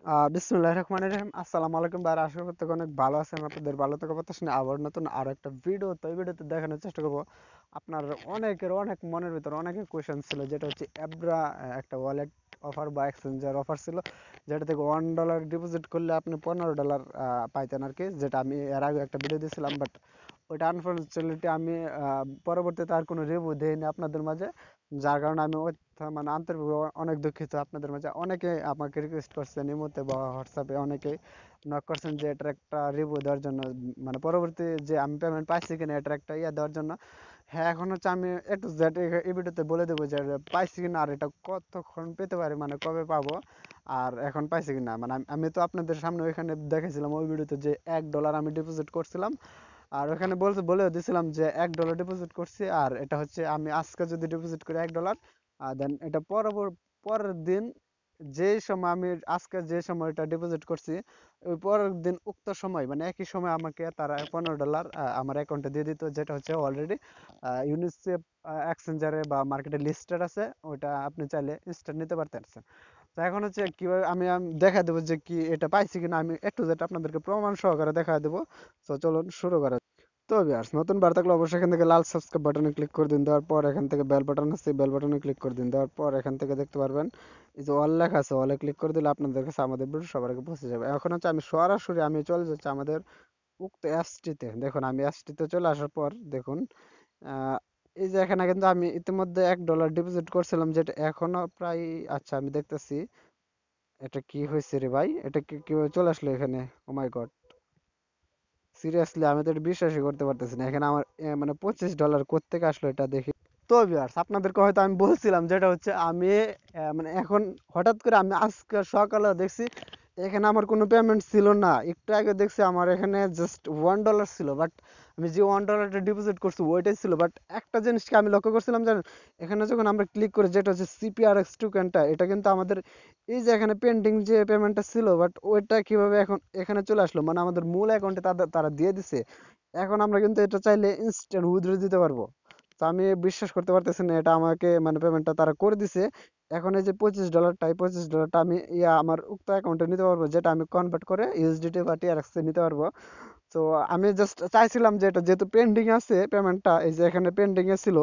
বিসমিল্লাহির রহমানির রহিম। আসসালামু আলাইকুম ভাই, আশা করতে অনেক ভালো আছেন। আপনাদের ভালো থাকা প্রত্যাশা আবার নতুন আরো একটা ভিডিও। তো এই ভিডিওতে দেখানোর চেষ্টা করবো আপনার অনেকের অনেক মনের ভিতরে অনেকের কোয়েশ্চেন ছিল, যেটা হচ্ছে এব্রা একটা ওয়ালেট অফার বা এক্সচেঞ্জার অফার ছিল, যেটা থেকে $1 ডিপোজিট করলে আপনি $15 পাইতেন আর কি, যেটা আমি এর আগে একটা ভিডিও দিয়েছিলাম। বাট ওইটা আনফর্চুনেটলি আমি পরবর্তীতে আর কোনো রিভিউ দেইনি আপনাদের মাঝে, যার কারণে আমি মানে আন্তরিকভাবে অনেক দুঃখিত। আপনাদের মাঝে অনেকে আমাকে রিকোয়েস্ট করছেন ইমোতে বা হোয়াটসঅ্যাপে, অনেকেই নক করছেন যে এটার একটা রিভিউ দেওয়ার জন্য, মানে পরবর্তী যে আমি পেমেন্ট পাইছি কিনা এটার একটা দেওয়ার জন্য। হ্যাঁ, এখন হচ্ছে আমি একটু জেড এই ভিডিওতে বলে দেবো যে পাইছি কিনা আর এটা কতক্ষণ পেতে পারি, মানে কবে পাবো, আর এখন পাইছি কিনা। মানে আমি তো আপনাদের সামনে ওইখানে দেখেছিলাম ওই ভিডিওতে যে $1 আমি ডিপোজিট করছিলাম, আর ওখানে বলেও দিছিলাম যে $1 ডিপোজিট করছি, আর এটা হচ্ছে আমি আজকে যদি ডিপোজিট করি $1, দেন এটা পরের দিন যেই সময় আমি আজকে যে সময় এটা ডিপোজিট করছি, ওই পরের দিন উক্ত সময় মানে একই সময় আমাকে তারা $15 আমার অ্যাকাউন্টে দিয়ে দিত, যেটা হচ্ছে অলরেডি ইউনিসেফ এক্সচেঞ্জারে বা মার্কেটে লিস্টেড আছে। ওটা আপনি চাইলে ইনস্ট্যান্ট নিতে পারতেন। তো এখন হচ্ছে কিভাবে আমি দেখা দেবো যে কি এটা পাইছি কিনা, আমি একটু যেটা আপনাদেরকে প্রমাণ সহকারে দেখা দেবো। তো চলুন শুরু করা। তো ভিউয়ার্স, নতুন বার থাকলে অবশ্যই এখান থেকে লাল সাবস্ক্রাইব বাটনে ক্লিক করে দিন। দেওয়ার পর এখান থেকে বেল বাটন আছে, বেল বাটনে ক্লিক করে দিন। দেওয়ার পর এখান থেকে দেখতে পারবেন এই যে অল লেখা আছে, অলে ক্লিক করে দিলে আপনাদের কাছে আমাদের ভিডিও সবার আগে পৌঁছে যাবে। এখন হচ্ছে আমি সরাসরি চলে যাচ্ছি আমাদের উক্ত অ্যাপসটিতে। দেখুন আমি অ্যাপসটিতে চলে আসার পর দেখুন, আহ, এই যে এখানে কিন্তু আমি ইতিমধ্যে $1 ডিপোজিট করছিলাম, যেটা এখনো প্রায়, আচ্ছা আমি দেখতেছি এটা কি হয়েছে রে ভাই, এটা কিভাবে চলে আসলো এখানে। ও মাই গড, সিরিয়াসলি আমি তো এটা বিশ্বাসই করতে পারতেছি না। এখানে আমার মানে $25 কোত্থেকে আসলো এটা দেখি। তো ভিউয়ার্স, আপনাদেরকে হয়তো আমি বলছিলাম যেটা হচ্ছে আমি মানে এখন হঠাৎ করে আমি আজকে সকালে দেখছি এখানে আমার কোনো পেমেন্ট ছিল না। একটু আগে দেখছি আমার এখানে জাস্ট $1 ছিল, বাট আমি যে $1টা ডিপোজিট করছি ওইটাই ছিল। বাট একটা জিনিসকে আমি লক্ষ্য করছিলাম, জানেন, এখানে যখন আমরা ক্লিক করি যেটা হচ্ছে সিপিআরএক্স টোকেনটা, এটা কিন্তু আমাদের এই যে এখানে পেন্ডিং যে পেমেন্টটা ছিল, বাট ওইটা কিভাবে এখন এখানে চলে আসলো, মানে আমাদের মূল অ্যাকাউন্টে তারা দিয়ে দিছে। এখন আমরা কিন্তু এটা চাইলে ইনস্ট্যান্ট উইথড্র দিতে পারবো। তো আমি বিশ্বাস করতে পারতেছি না এটা আমাকে মানে পেমেন্টটা তারা করে দিছে। এখন এই যে $25, এই $25 আমি আমার উক্ত অ্যাকাউন্টে নিতে পারবো, যেটা আমি কনভার্ট করে ইউএসডিটি বা টিআরএক্স এ নিতে পারবো। তো আমি জাস্ট চাইছিলাম যে এটা যেহেতু পেন্ডিং আছে পেমেন্টটা, এই যে এখানে পেন্ডিং এ ছিল,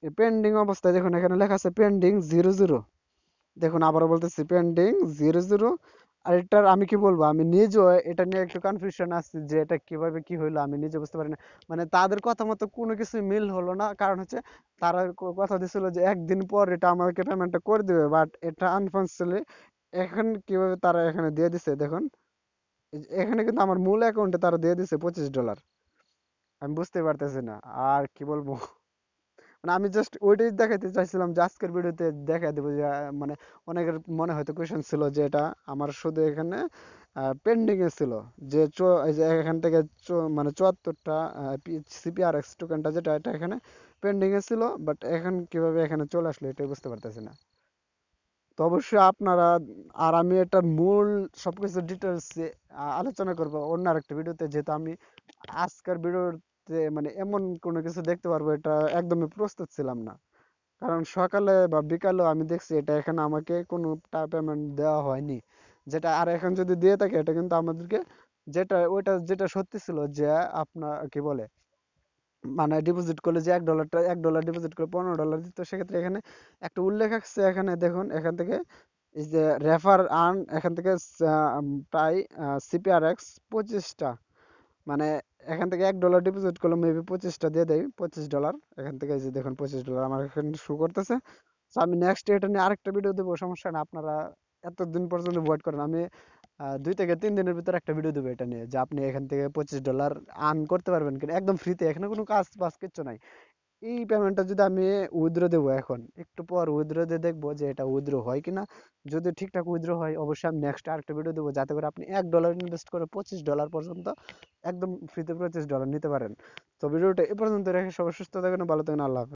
এই পেন্ডিং অবস্থায় দেখুন এখানে লেখা আছে পেন্ডিং 00। দেখুন আবারও বলতেছি পেন্ডিং 00। আর এটার আমি কি বলবো, আমি নিজেও এটা নিয়ে একটু কনফিউশন আছি যে এটা কিভাবে কি হইলো, আমি নিজে বুঝতে পারি না। মানে তাদের কথা মতো কোনো কিছু মিল হলো না, কারণ হচ্ছে তারা কথা দিছিল যে একদিন পর এটা আমাকে পেমেন্টটা করে দিবে, বাট এটা আনফর্চুনেটলি এখন কিভাবে তারা এখানে দিয়ে দিছে দেখুন। এখানে কিন্তু আমার মূল অ্যাকাউন্টে তারা দিয়ে দিছে $25। আমি বুঝতে পারতেছি না আর কি বলবো। মানে আমি জাস্ট ওইটাই দেখাইতে চাইছিলাম যে আজকের ভিডিওতে দেখাই দেবো যে মানে অনেকের মনে হয়তো কোয়েশ্চেন ছিল যে এটা আমার শুধু এখানে পেন্ডিং এ ছিল, যে এই যে এখান থেকে মানে 74টা সিপিআরএক্স টোকেনটা যেটা এটা এখানে পেন্ডিং এ ছিল, বাট এখন কিভাবে এখানে চলে আসলো এটাই বুঝতে পারতেছি না। তো অবশ্যই আপনারা, আর আমি এটার মূল সবকিছু ডিটেলস আলোচনা করব অন্য আরেকটা ভিডিওতে, যেহেতু আমি আজকের ভিডিওতে মানে এমন কোনো কিছু দেখতে পারবো এটা একদমই প্রস্তুত ছিলাম না। কারণ সকালে বা বিকালেও আমি দেখছি এটা এখানে আমাকে কোনো পেমেন্ট দেওয়া হয়নি, যেটা আর এখন যদি দিয়ে থাকে এটা কিন্তু আমাদেরকে যেটা ওইটা যেটা সত্যি ছিল যে আপনার কি বলে, মানে ডিপোজিট করলে যে $1 ডিপোজিট করে $15 দিত, সেক্ষেত্রে এখানে একটা উল্লেখ আছে। এখানে দেখুন এখান থেকে এই যে রেফার আর্ন, এখান থেকে প্রায় সিপিআরএক্স 25টা, মানে এখান থেকে $1 ডিপোজিট করলে মেবি 25টা দিয়ে দেয় $25। এখান থেকে এই যে দেখুন $25 আমার এখানে শো করতেছে। তো আমি নেক্সট এটা নিয়ে আরেকটা ভিডিও দেবো, সমস্যা না, আপনারা এতদিন পর্যন্ত ওয়েট করেন। আমি 2 থেকে 3 দিনের ভিতরে একটা ভিডিও দেবো এটা নিয়ে, যে আপনি এখান থেকে $25 আর্ন করতে পারবেন কিনা একদম ফ্রিতে, এখানে কোনো কাজ বাজ কিচ্ছু নাই। এই পেমেন্টটা যদি আমি উইথড্র দেবো, এখন একটু পর উইথড্র দিয়ে দেখবো যে এটা উইথড্র হয় কিনা। যদি ঠিকঠাক উইথড্র হয় অবশ্যই আমি নেক্সট আরেকটা ভিডিও দেবো, যাতে করে আপনি $1 ইনভেস্ট করে $25 পর্যন্ত একদম ফ্রিতে $25 নিতে পারেন। তো ভিডিওটা এ পর্যন্ত রেখে সবাই সুস্থ থাকেন, ভালো থাকেন, আল্লাহ হাফেজ।